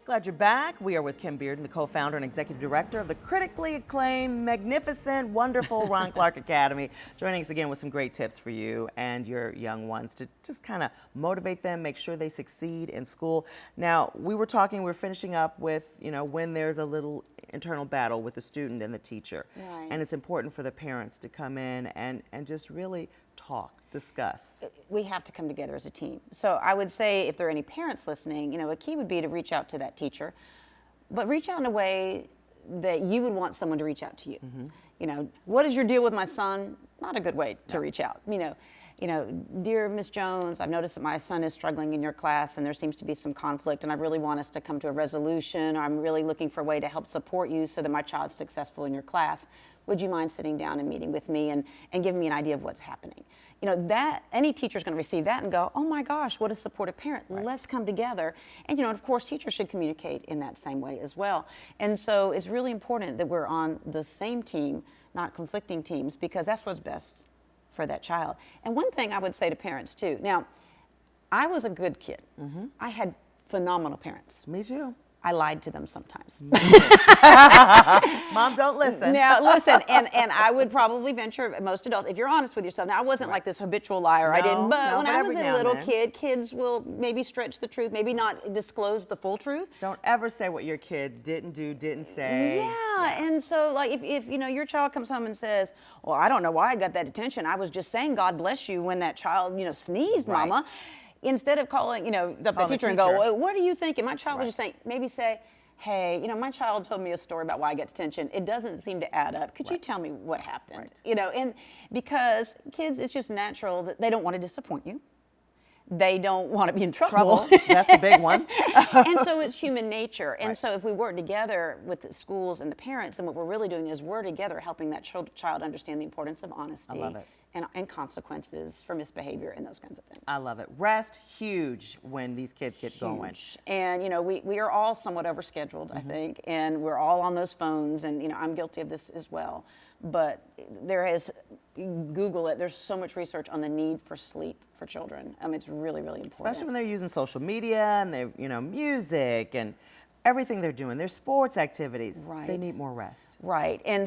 Glad you're back. We are with Kim Bearden, the co-founder and executive director of the critically acclaimed, magnificent, wonderful Ron Clark Academy, joining us again with some great tips for you and your young ones to just kind of motivate them, make sure they succeed in school. Now, we were finishing up with, when there's a little internal battle with the student and the teacher. Right. And it's important for the parents to come in and just really talk, discuss. We have to come together as a team. So I would say if there are any parents listening, a key would be to reach out to that teacher, but reach out in a way that you would want someone to reach out to you. Mm-hmm. What is your deal with my son? Not a good way to reach out. Dear Ms. Jones, I've noticed that my son is struggling in your class and there seems to be some conflict and I really want us to come to a resolution, or I'm really looking for a way to help support you so that my child's successful in your class. Would you mind sitting down and meeting with me and giving me an idea of what's happening? That any teacher's going to receive that and go, oh my gosh, what a supportive parent. Right. Let's come together. And of course, teachers should communicate in that same way as well. And so it's really important that we're on the same team, not conflicting teams, because that's what's best for that child. And one thing I would say to parents too, now, I was a good kid. Mm-hmm. I had phenomenal parents. Me too. I lied to them sometimes. Mom, don't listen. Now, listen, and I would probably venture, most adults, if you're honest with yourself, now I wasn't like this habitual liar, I didn't, but when I was a little kid, kids will maybe stretch the truth, maybe not disclose the full truth. Don't ever say what your kid didn't do, didn't say. Yeah, and so like if your child comes home and says, well, I don't know why I got that attention, I was just saying God bless you when that child, sneezed, Right. Mama. Instead of calling, the teacher and go, well, what are you thinking? My child was just saying, maybe say, hey, my child told me a story about why I get detention. It doesn't seem to add up. Could you tell me what happened? And because kids, it's just natural that they don't want to disappoint you. They don't want to be in trouble. That's a big one. And so it's human nature. And so if we work together with the schools and the parents, then what we're really doing is we're together helping that child understand the importance of honesty. I love it. And consequences for misbehavior and those kinds of things. I love it. Rest, huge when these kids get going. And, we are all somewhat overscheduled, I think, and we're all on those phones, and, I'm guilty of this as well. But Google it, there's so much research on the need for sleep for children. It's really, really important. Especially when they're using social media and they, music and everything they're doing, their sports activities, they need more rest. Right, and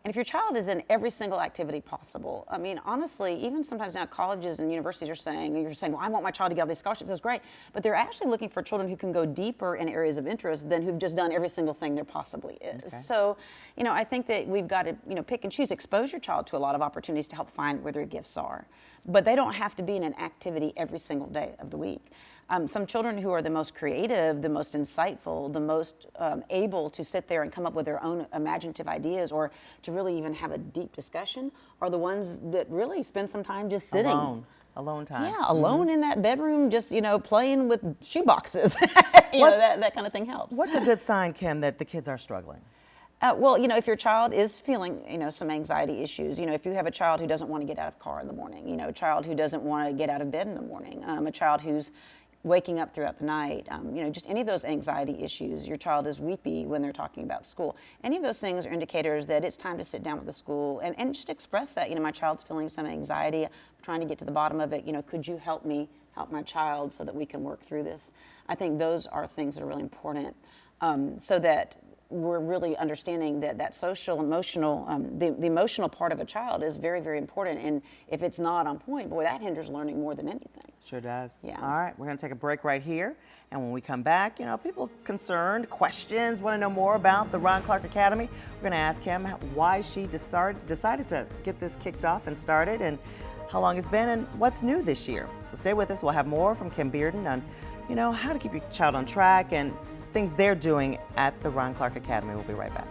if your child is in every single activity possible, honestly, even sometimes now colleges and universities are saying, well, I want my child to get all these scholarships, that's great, but they're actually looking for children who can go deeper in areas of interest than who've just done every single thing there possibly is. Okay. So, I think that we've got to, pick and choose, expose your child to a lot of opportunities to help find where their gifts are, but they don't have to be in an activity every single day of the week. Some children who are the most creative, the most insightful, the most able to sit there and come up with their own imaginative ideas or to really even have a deep discussion are the ones that really spend some time just sitting. Alone time. Yeah, alone in that bedroom, just, playing with shoeboxes. That kind of thing helps. What's a good sign, Kim, that the kids are struggling? Well, if your child is feeling, some anxiety issues, if you have a child who doesn't want to get out of the car in the morning, a child who doesn't want to get out of bed in the morning, a child who's waking up throughout the night, just any of those anxiety issues, your child is weepy when they're talking about school. Any of those things are indicators that it's time to sit down with the school and just express that, my child's feeling some anxiety, I'm trying to get to the bottom of it, could you help me help my child so that we can work through this? I think those are things that are really important so that we're really understanding that social, emotional, the emotional part of a child is very, very important. And if it's not on point, boy, that hinders learning more than anything. Sure does. Yeah. All right, we're going to take a break right here. And when we come back, people concerned, questions, want to know more about the Ron Clark Academy. We're going to ask him why she decided to get this kicked off and started and how long it's been and what's new this year. So stay with us. We'll have more from Kim Bearden on, how to keep your child on track and things they're doing at the Ron Clark Academy. We'll be right back.